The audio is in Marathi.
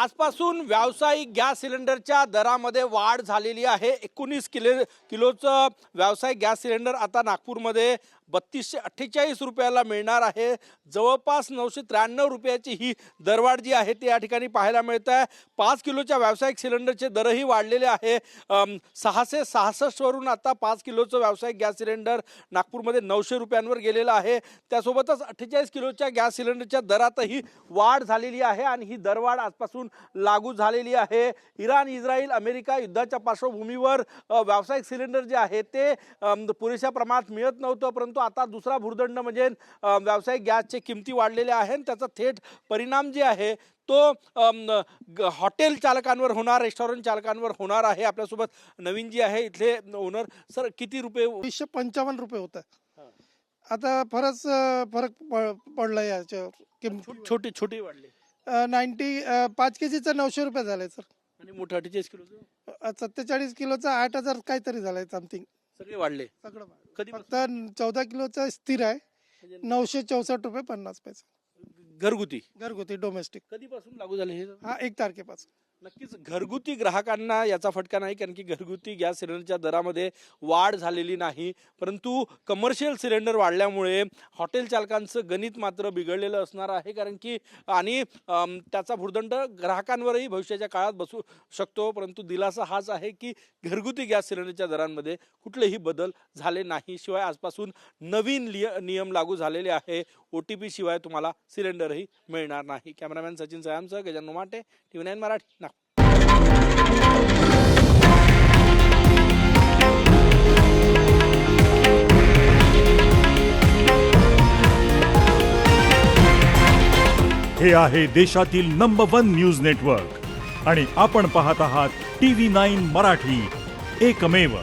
आजपासून व्यावसायिक गॅस सिलेंडरच्या दरामध्ये वाढ झालेली आहे। 19 किलोचं व्यावसायिक गॅस सिलेंडर आता नागपूरमध्ये 3248 रुपयाला मिळणार आहे। जवळपास 993 रुपयाची ही दरवाढ जी आहे ती या ठिकाणी पाहायला मिळत आहे। 5 किलोच्या व्यावसायिक सिलेंडरचे दरही वाढलेले आहे। 666 वरून आता 5 किलोचं व्यावसायिक गॅस सिलेंडर नागपूरमध्ये 900 रुपयांवर गेलेलं आहे। त्यासोबतच 48 किलोच्या गॅस सिलेंडरच्या दरातही वाढ झालेली आहे आणि ही दरवाढ आजपासून लागू झालेली आहे। इराण, इस्रायल, अमेरिका युद्धाच्या पार्श्वभूमीवर व्यावसायिक सिलेंडर जे आहे ते पुरेशा प्रमाणात मिळत नव्हतं, परंतु आता दुसरा भुर्दंड म्हणजे व्यावसायिक गॅसचे किमती वाढलेल्या आहेत। त्याचा थेट परिणाम जे आहे तो हॉटेल चालकांवर होणार, रेस्टॉरंट चालकांवर होणार आहे। आपल्यासोबत नवीन जी आहे इथले ओनर सर, किती रुपये? 255 रुपये होत आहे। आता फरक पडला याच्या छोटी छोटी वाढले 5 केजीचा 900 रुपये झालाय सर, आणि मोठं 48 किलोचं 47 किलोचा 8000 काहीतरी झालाय समथिंग। सगळे वाढले सगळं कधी? फक्त 14 किलोचा स्थिर आहे 964 रुपये 50 पैसे घरगुती डोमेस्टिक। कधीपासून लागू झाले हे? हा 1 तारखेपासून। नक्कीच घरगुती ग्राहकांना याचा फटका नाही, कारण की घरगुती गॅस सिलेंडरच्या दरामध्ये वाढ झालेली नाही, परंतु कमर्शियल सिलेंडर वाढल्यामुळे हॉटेल चालकांचं गणित मात्र बिघडलेलं असणार आहे। कारण की आणि त्याचा भुर्दंड ग्राहकांवरही भविष्याच्या काळात बसू शकतो। परंतु दिलासा हाच आहे की घरगुती गॅस सिलेंडरच्या दरांमध्ये कुठलेही बदल झाले नाही। शिवाय आजपासून नवीन नियम लागू झालेले आहे। OTP शिवाय तुम्हाला सिलेंडरही मिळणार नाही। कॅमेरामॅन सचिन सयामसह गजानन माटे, TV9 मराठी, नागपूर। हे आहे देशातील नंबर 1 न्यूज नेटवर्क आणि आपण पाहत आहात TV9 मराठी, एकमेव।